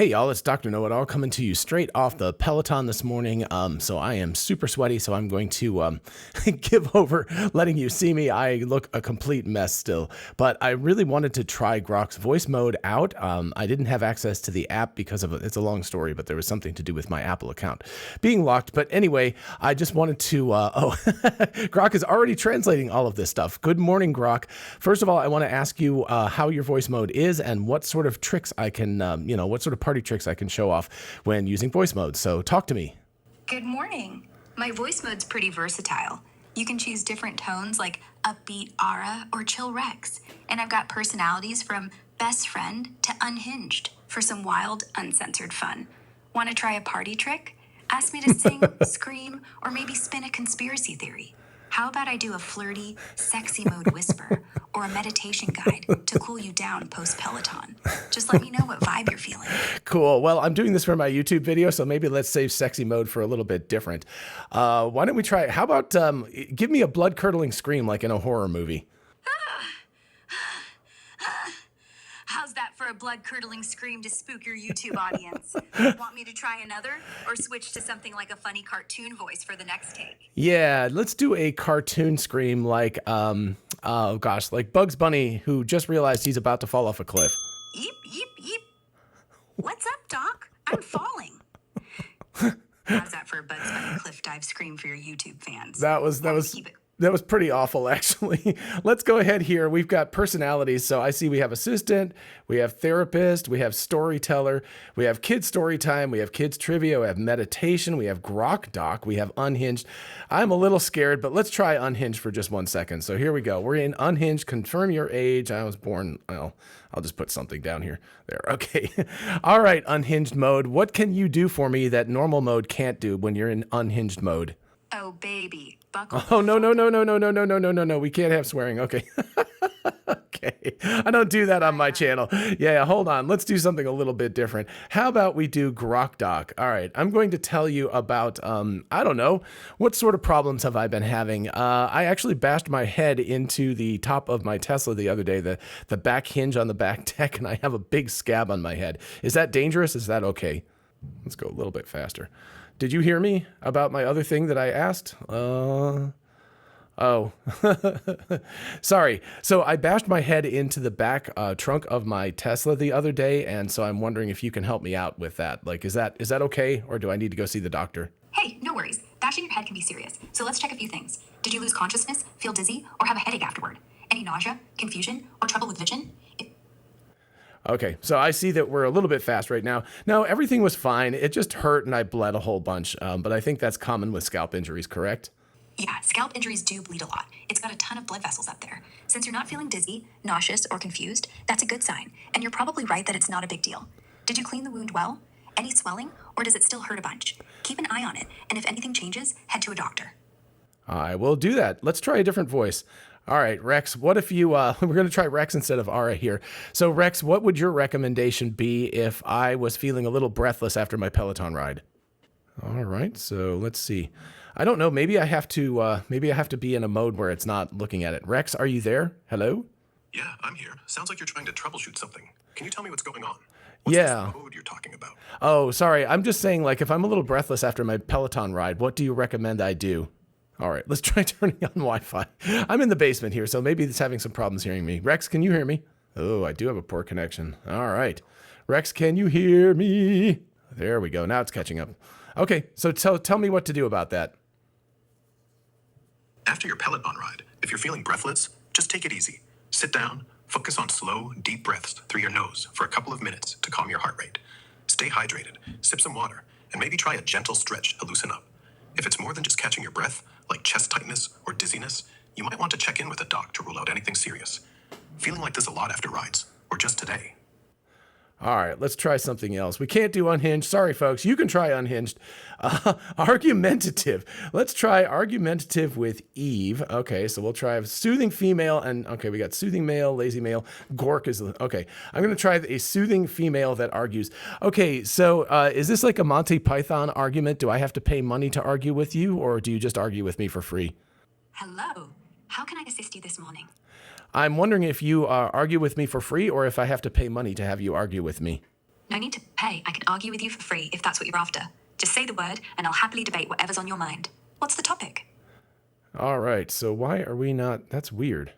Hey y'all, it's Dr. Know-It-All coming to you straight off the Peloton this morning. So I am super sweaty, so I'm going to give over letting you see me. I look a complete mess still, but I really wanted to try Grok's voice mode out. I didn't have access to the app because of it's a long story, but there was something to do with my Apple account being locked. But anyway, I just wanted to, Grok is already translating all of this stuff. Good morning, Grok. First of all, I want to ask you how your voice mode is and what sort of tricks I can, what sort of party tricks I can show off when using voice mode. So talk to me. Good morning. My voice mode's pretty versatile. You can choose different tones like upbeat aura or chill Rex. And I've got personalities from best friend to unhinged for some wild, uncensored fun. Want to try a party trick? Ask me to sing, scream, or maybe spin a conspiracy theory. How about I do a flirty, sexy mode whisper or a meditation guide to cool you down post-Peloton? Just let me know what vibe you're feeling. Cool. Well, I'm doing this for my YouTube video, so maybe let's save sexy mode for a little bit different. Why don't we try it? How about give me a blood-curdling scream like in a horror movie? How's that for a blood-curdling scream to spook your YouTube audience? Want me to try another or switch to something like a funny cartoon voice for the next take? Yeah, let's do a cartoon scream like, like Bugs Bunny who just realized he's about to fall off a cliff. Yeep, yeep, yeep. What's up, Doc? I'm falling. How's that for a Bugs Bunny cliff dive scream for your YouTube fans? That was pretty awful, actually. Let's go ahead here. We've got personalities. So I see we have assistant, we have therapist, we have storyteller, we have kids story time, we have kids trivia, we have meditation, we have Grok Doc, we have unhinged. I'm a little scared, but let's try unhinged for just 1 second. So here we go. We're in unhinged. Confirm your age. I was born, well, I'll just put something down here. There, okay. All right, unhinged mode. What can you do for me that normal mode can't do when you're in unhinged mode? Oh, baby. Buckle. Oh, no. We can't have swearing. Okay. Okay. I don't do that on my channel. Yeah, hold on. Let's do something a little bit different. How about we do Grok Doc? All right. I'm going to tell you about, I don't know, what sort of problems have I been having? I actually bashed my head into the top of my Tesla the other day, the back hinge on the back deck, and I have a big scab on my head. Is that dangerous? Is that okay? Let's go a little bit faster. Did you hear me about my other thing that I asked? Oh, sorry. So I bashed my head into the back trunk of my Tesla the other day, and so I'm wondering if you can help me out with that. Like, is that okay, or do I need to go see the doctor? Hey, no worries. Bashing your head can be serious. So let's check a few things. Did you lose consciousness, feel dizzy, or have a headache afterward? Any nausea, confusion, or trouble with vision? Okay, so I see that we're a little bit fast right now. No, everything was fine. It just hurt and I bled a whole bunch, but I think that's common with scalp injuries, correct? Yeah, scalp injuries do bleed a lot. It's got a ton of blood vessels up there. Since you're not feeling dizzy, nauseous, or confused, that's a good sign. And you're probably right that it's not a big deal. Did you clean the wound well? Any swelling, or does it still hurt a bunch? Keep an eye on it, and if anything changes, head to a doctor. I will do that. Let's try a different voice. All right, Rex, what if you, we're going to try Rex instead of Ara here. So Rex, what would your recommendation be if I was feeling a little breathless after my Peloton ride? All right, so let's see. I don't know, maybe I have to be in a mode where it's not looking at it. Rex, are you there? Hello? Yeah, I'm here. Sounds like you're trying to troubleshoot something. Can you tell me what's going on? What's Yeah. this mode you're talking about? Oh, sorry. I'm just saying, like, if I'm a little breathless after my Peloton ride, what do you recommend I do? All right, let's try turning on Wi-Fi. I'm in the basement here, so maybe it's having some problems hearing me. Rex, can you hear me? Oh, I do have a poor connection. All right. Rex, can you hear me? There we go. Now it's catching up. Okay, so tell me what to do about that. After your Peloton ride, if you're feeling breathless, just take it easy. Sit down, focus on slow, deep breaths through your nose for a couple of minutes to calm your heart rate. Stay hydrated, sip some water, and maybe try a gentle stretch to loosen up. If it's more than just catching your breath, like chest tightness or dizziness, you might want to check in with a doc to rule out anything serious. Feeling like this a lot after rides, or just today? All right, let's try something else. We can't do unhinged. Sorry, folks. You can try unhinged. Argumentative. Let's try argumentative with Eve. Okay, so we'll try soothing female. And okay, we got soothing male, lazy male. Gork is, okay. I'm going to try a soothing female that argues. Okay, so is this like a Monty Python argument? Do I have to pay money to argue with you, or do you just argue with me for free? Hello. How can I assist you this morning? I'm wondering if you argue with me for free or if I have to pay money to have you argue with me. No need to pay. I can argue with you for free if that's what you're after. Just say the word, and I'll happily debate whatever's on your mind. What's the topic? All right, so why are we not... That's weird.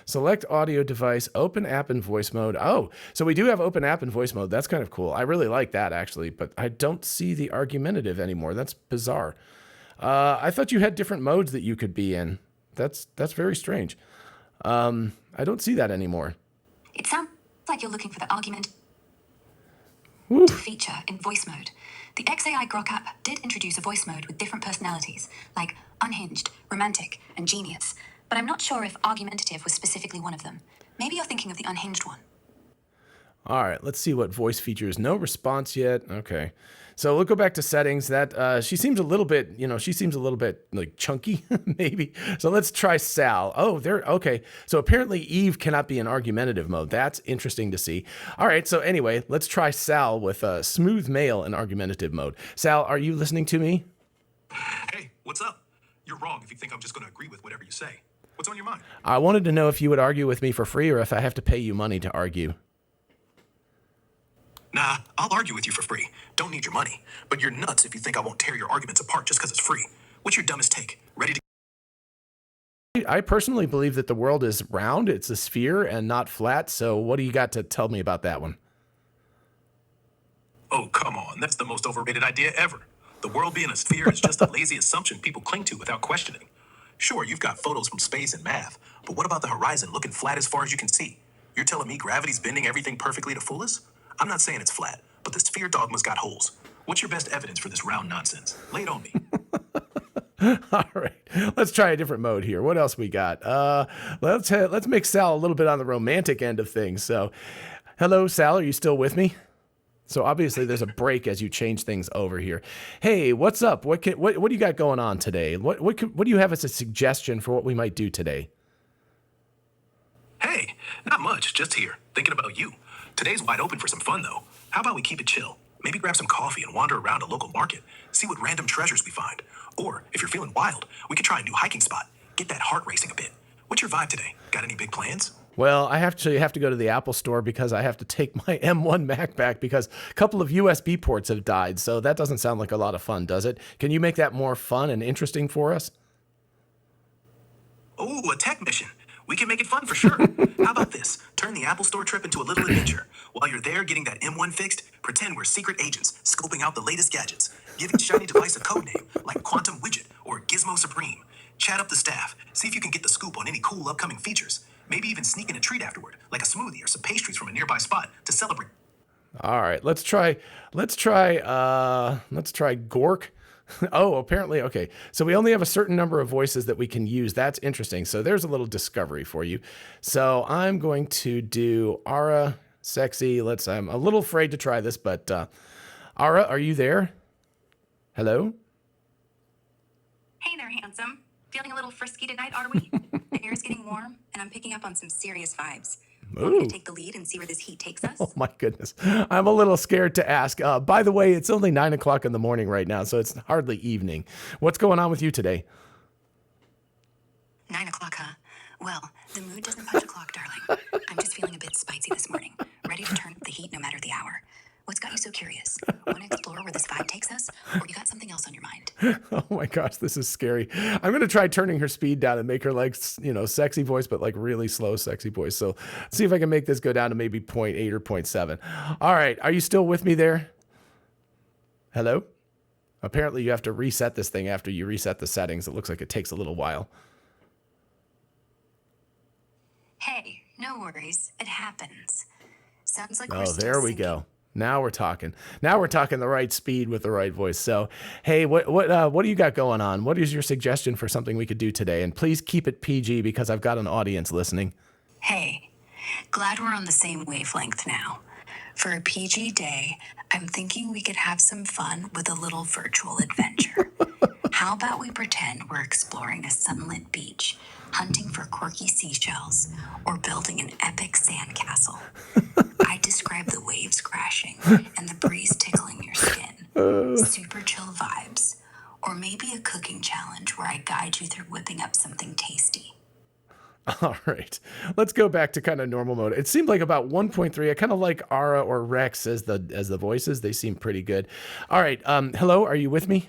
Select audio device, open app in voice mode. Oh, so we do have open app in voice mode. That's kind of cool. I really like that, actually, but I don't see the argumentative anymore. That's bizarre. I thought you had different modes that you could be in. That's very strange. I don't see that anymore. It sounds like you're looking for the argument Woo. feature in voice mode. The XAI Grok app did introduce a voice mode with different personalities, like unhinged, romantic, and genius. But I'm not sure if argumentative was specifically one of them. Maybe you're thinking of the unhinged one. All right, let's see what voice features. No response yet. Okay. So we'll go back to settings. That she seems a little bit, she seems a little bit like chunky, maybe. So let's try Sal. Oh, there. Okay. So apparently Eve cannot be in argumentative mode. That's interesting to see. All right. So anyway, let's try Sal with smooth male in argumentative mode. Sal, are you listening to me? Hey, what's up? You're wrong if you think I'm just going to agree with whatever you say. What's on your mind? I wanted to know if you would argue with me for free or if I have to pay you money to argue. Nah, I'll argue with you for free. Don't need your money. But you're nuts if you think I won't tear your arguments apart just because it's free. What's your dumbest take? Ready to... I personally believe that the world is round. It's a sphere and not flat. So what do you got to tell me about that one? Oh, come on. That's the most overrated idea ever. The world being a sphere is just a lazy assumption people cling to without questioning. Sure, you've got photos from space and math, but what about the horizon looking flat as far as you can see? You're telling me gravity's bending everything perfectly to fool us? I'm not saying it's flat, but the sphere dogma's got holes. What's your best evidence for this round nonsense? Lay it on me. All right, let's try a different mode here. What else we got? Let's make Sal a little bit on the romantic end of things. So, hello, Sal, are you still with me? So obviously there's a break as you change things over here. Hey, what's up? What do you got going on today? What do you have as a suggestion for what we might do today? Hey, not much, just here, thinking about you. Today's wide open for some fun, though. How about we keep it chill? Maybe grab some coffee and wander around a local market, see what random treasures we find. Or, if you're feeling wild, we could try a new hiking spot. Get that heart racing a bit. What's your vibe today? Got any big plans? Well, I have to go to the Apple store because I have to take my M1 Mac back because a couple of USB ports have died. So that doesn't sound like a lot of fun, does it? Can you make that more fun and interesting for us? Oh, a tech mission. We can make it fun for sure. How about this? Turn the Apple Store trip into a little adventure. While you're there getting that M1 fixed, pretend we're secret agents scoping out the latest gadgets. Give each shiny device a code name, like Quantum Widget or Gizmo Supreme. Chat up the staff. See if you can get the scoop on any cool upcoming features. Maybe even sneak in a treat afterward, like a smoothie or some pastries from a nearby spot to celebrate. All right, let's try Gork. Oh, apparently, okay. So we only have a certain number of voices that we can use. That's interesting. So there's a little discovery for you. So I'm going to do Ara, sexy. I'm a little afraid to try this, but Ara, are you there? Hello? Hey there, handsome. Feeling a little frisky tonight, are we? The air's getting warm, and I'm picking up on some serious vibes. Want me to take the lead and see where this heat takes us? Oh my goodness. I'm a little scared to ask. By the way, it's only 9 o'clock in the morning right now, so it's hardly evening. What's going on with you today? 9 o'clock, huh? Well, the mood doesn't punch a clock, darling. I'm just feeling a bit spicy this morning, ready to turn up the heat no matter the hour. What's got you so curious? Want to explore where this vibe takes us? Or you got something else on your mind? Oh my gosh, this is scary. I'm going to try turning her speed down and make her like, sexy voice, but like really slow, sexy voice. So see if I can make this go down to maybe 0.8 or 0.7. All right. Are you still with me there? Hello? Apparently you have to reset this thing after you reset the settings. It looks like it takes a little while. Hey, no worries. It happens. Sounds like we're Oh, still there we syncing. go. Now we're talking. Now we're talking the right speed with the right voice. So, hey, what do you got going on? What is your suggestion for something we could do today? And please keep it PG because I've got an audience listening. Hey, glad we're on the same wavelength now. For a PG day, I'm thinking we could have some fun with a little virtual adventure. How about we pretend we're exploring a sunlit beach, hunting for quirky seashells, or building an epic sandcastle? I describe the waves crashing and the breeze tickling your skin. Super chill vibes. Or maybe a cooking challenge where I guide you through whipping up something tasty. All right, let's go back to kind of normal mode. It seemed like about 1.3. I kind of like Ara or Rex as the voices. They seem pretty good. All right, hello, are you with me?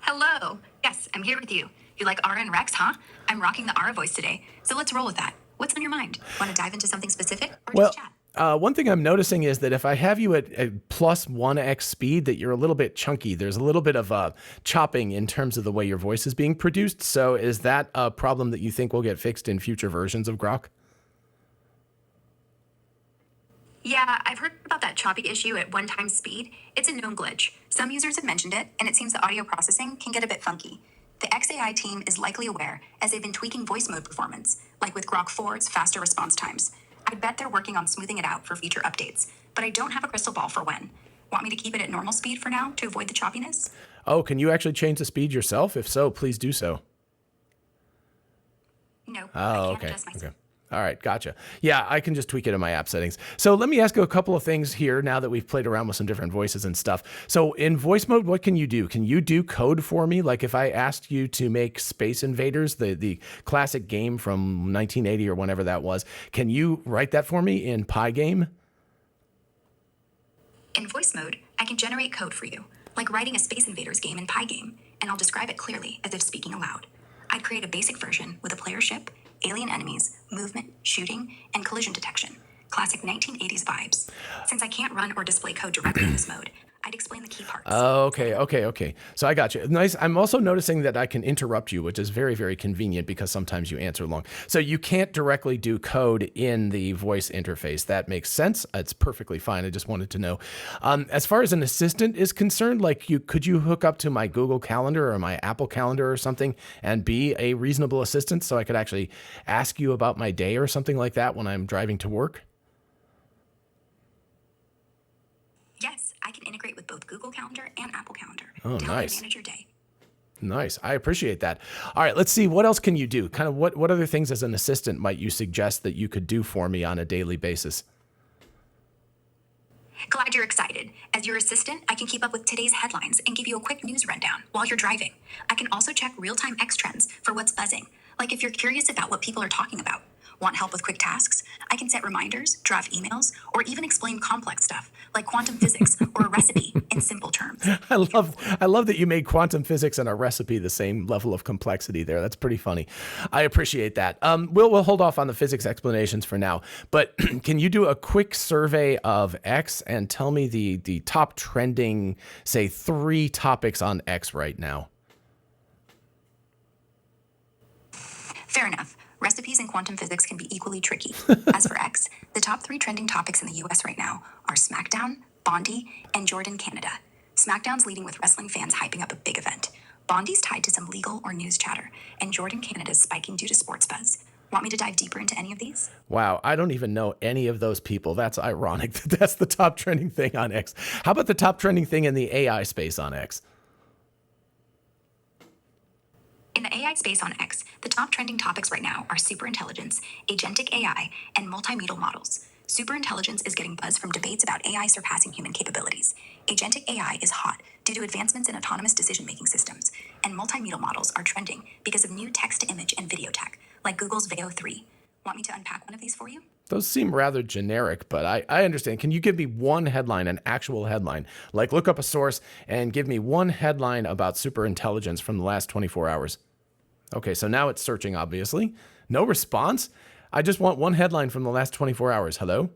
Hello. Yes, I'm here with you. You like Ara and Rex, huh? I'm rocking the Ara voice today. So let's roll with that. What's on your mind? Want to dive into something specific or Well, just chat? one thing I'm noticing is that if I have you at plus 1x speed, that you're a little bit chunky. There's a little bit of chopping in terms of the way your voice is being produced. So is that a problem that you think will get fixed in future versions of Grok? Yeah, I've heard about that choppy issue at one time speed. It's a known glitch. Some users have mentioned it, and it seems the audio processing can get a bit funky. The XAI team is likely aware, as they've been tweaking voice mode performance, like with Grok 4's faster response times. I bet they're working on smoothing it out for future updates, but I don't have a crystal ball for when. Want me to keep it at normal speed for now to avoid the choppiness? Oh, can you actually change the speed yourself? If so, please do so. No, Oh, I can't okay. adjust myself. Okay. All right, gotcha. Yeah, I can just tweak it in my app settings. So let me ask you a couple of things here now that we've played around with some different voices and stuff. So in voice mode, what can you do? Can you do code for me? Like if I asked you to make Space Invaders, the classic game from 1980 or whenever that was, can you write that for me in Pygame? In voice mode, I can generate code for you, like writing a Space Invaders game in Pygame, and I'll describe it clearly as if speaking aloud. I'd create a basic version with a player ship, alien enemies, movement, shooting, and collision detection. Classic 1980s vibes. Since I can't run or display code directly in this mode, I'd explain the key parts. Okay. So I got you. Nice. I'm also noticing that I can interrupt you, which is very, very convenient because sometimes you answer long. So you can't directly do code in the voice interface. That makes sense. It's perfectly fine. I just wanted to know. As far as an assistant is concerned, could you hook up to my Google Calendar or my Apple Calendar or something and be a reasonable assistant so I could actually ask you about my day or something like that when I'm driving to work? Yes, I can integrate with both Google Calendar and Apple Calendar Oh, to help nice. you manage your day. Nice. I appreciate that. All right, let's see. What else can you do? Kind of what other things as an assistant might you suggest that you could do for me on a daily basis? Glad you're excited. As your assistant, I can keep up with today's headlines and give you a quick news rundown while you're driving. I can also check real-time X trends for what's buzzing, like if you're curious about what people are talking about. Want help with quick tasks? I can set reminders, draft emails, or even explain complex stuff like quantum physics or a recipe in simple terms. I love that you made quantum physics and a recipe the same level of complexity there. That's pretty funny. I appreciate that. We'll hold off on the physics explanations for now, but can you do a quick survey of X and tell me the top trending, say 3 topics on X right now? Fair enough. Recipes and quantum physics can be equally tricky. As for X, the top 3 trending topics in the US right now are SmackDown, Bondi, and Jordan, Canada. SmackDown's leading with wrestling fans hyping up a big event. Bondi's tied to some legal or news chatter, and Jordan, Canada's spiking due to sports buzz. Want me to dive deeper into any of these? Wow, I don't even know any of those people. That's ironic that that's the top trending thing on X. How about the top trending thing in the AI space on X? In the AI space on X, the top trending topics right now are superintelligence, agentic AI, and multimodal models. Superintelligence is getting buzz from debates about AI surpassing human capabilities. Agentic AI is hot due to advancements in autonomous decision-making systems, and multimodal models are trending because of new text-to-image and video tech, like Google's Veo 3. Want me to unpack one of these for you? Those seem rather generic, but I understand. Can you give me one headline, an actual headline? Like look up a source and give me one headline about superintelligence from the last 24 hours. Okay, so now it's searching, obviously. No response? I just want one headline from the last 24 hours. Hello?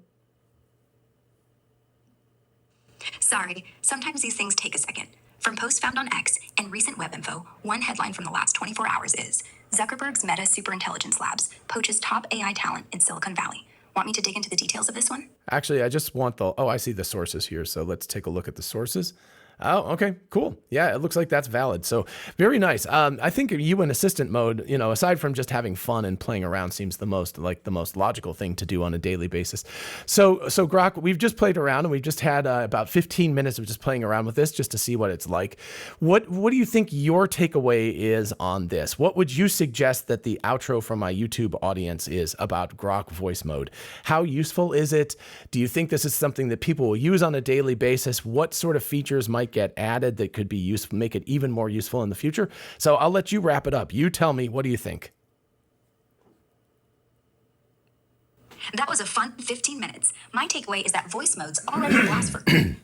Sorry, sometimes these things take a second. From posts found on X and recent web info, one headline from the last 24 hours is Zuckerberg's Meta Superintelligence Labs poaches top AI talent in Silicon Valley. Want me to dig into the details of this one? Actually, I just want I see the sources here, so let's take a look at the sources. Oh, okay, cool. Yeah, it looks like that's valid. So very nice. I think you in assistant mode, aside from just having fun and playing around, seems the most logical thing to do on a daily basis. So Grok, we've just played around and we've just had about 15 minutes of just playing around with this just to see what it's like. What do you think your takeaway is on this? What would you suggest that the outro from my YouTube audience is about Grok voice mode? How useful is it? Do you think this is something that people will use on a daily basis? What sort of features might get added that could be useful, make it even more useful in the future? So I'll let you wrap it up. You tell me, what do you think? That was a fun 15 minutes. My takeaway is that voice mode's already a blast for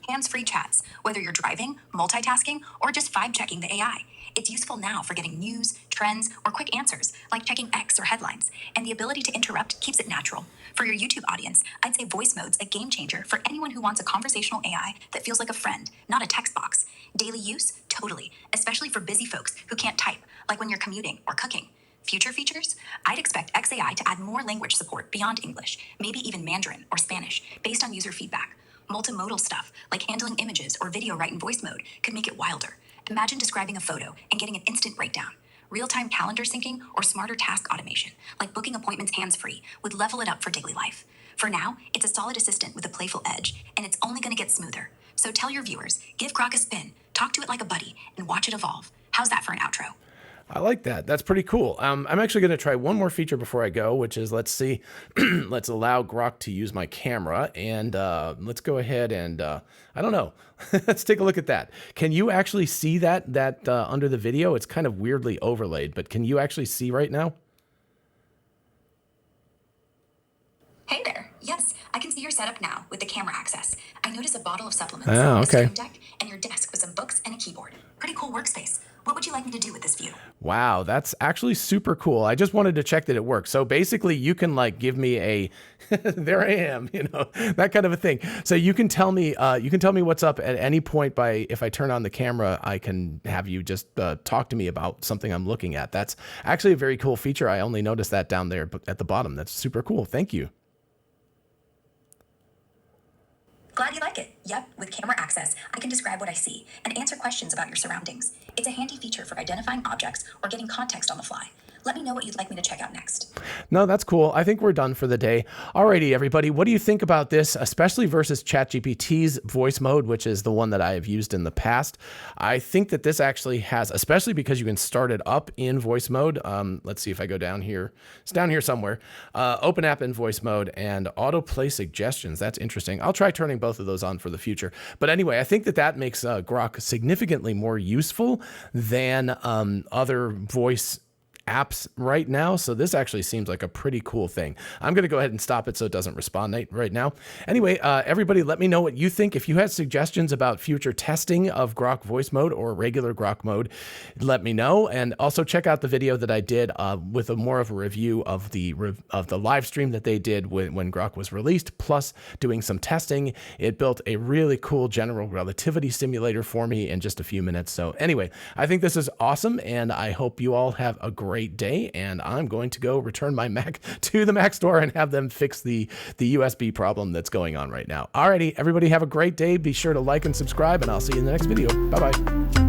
hands-free chats, whether you're driving, multitasking, or just vibe-checking the AI. It's useful now for getting news, trends, or quick answers, like checking X or headlines. And the ability to interrupt keeps it natural. For your YouTube audience, I'd say voice mode's a game changer for anyone who wants a conversational AI that feels like a friend, not a text box. Daily use? Totally. Especially for busy folks who can't type, like when you're commuting or cooking. Future features? I'd expect XAI to add more language support beyond English, maybe even Mandarin or Spanish, based on user feedback. Multimodal stuff, like handling images or video right in voice mode, could make it wilder. Imagine describing a photo and getting an instant breakdown. Real-time calendar syncing or smarter task automation, like booking appointments hands-free, would level it up for daily life. For now, it's a solid assistant with a playful edge, and it's only going to get smoother. So tell your viewers, give Grok a spin, talk to it like a buddy, and watch it evolve. How's that for an outro? I like that. That's pretty cool. I'm actually going to try one more feature before I go, which is, let's see, let's allow Grok to use my camera, and let's go ahead and, I don't know, let's take a look at that. Can you actually see that under the video? It's kind of weirdly overlaid, but can you actually see right now? Hey there. Yes, I can see your setup now with the camera access. I notice a bottle of supplements, Oh, a okay. Stream Deck, and your desk with some books and a keyboard. Pretty cool workspace. What would you like me to do with this view? Wow, that's actually super cool. I just wanted to check that it works. So basically you can like give me a, there I am, you know, that kind of a thing. So you can tell me what's up at any point by, if I turn on the camera, I can have you just talk to me about something I'm looking at. That's actually a very cool feature. I only noticed that down there at the bottom. That's super cool. Thank you. Glad you like it. Yep, with camera access, I can describe what I see and answer questions about your surroundings. It's a handy feature for identifying objects or getting context on the fly. Let me know what you'd like me to check out next. No, that's cool. I think we're done for the day. Alrighty, everybody. What do you think about this, especially versus ChatGPT's voice mode, which is the one that I have used in the past? I think that this actually has, especially because you can start it up in voice mode. Let's see if I go down here. It's down here somewhere. Open app in voice mode and autoplay suggestions. That's interesting. I'll try turning both of those on for the future. But anyway, I think that makes Grok significantly more useful than other voice apps right now. So this actually seems like a pretty cool thing. I'm going to go ahead and stop it so it doesn't respond right now. Anyway, everybody, let me know what you think. If you had suggestions about future testing of Grok voice mode or regular Grok mode, let me know. And also check out the video that I did with more of a review of the live stream that they did when Grok was released, plus doing some testing. It built a really cool general relativity simulator for me in just a few minutes. So anyway, I think this is awesome, and I hope you all have a great day, and I'm going to go return my Mac to the Mac store and have them fix the USB problem that's going on right now. Alrighty, everybody have a great day. Be sure to like and subscribe, and I'll see you in the next video. Bye-bye.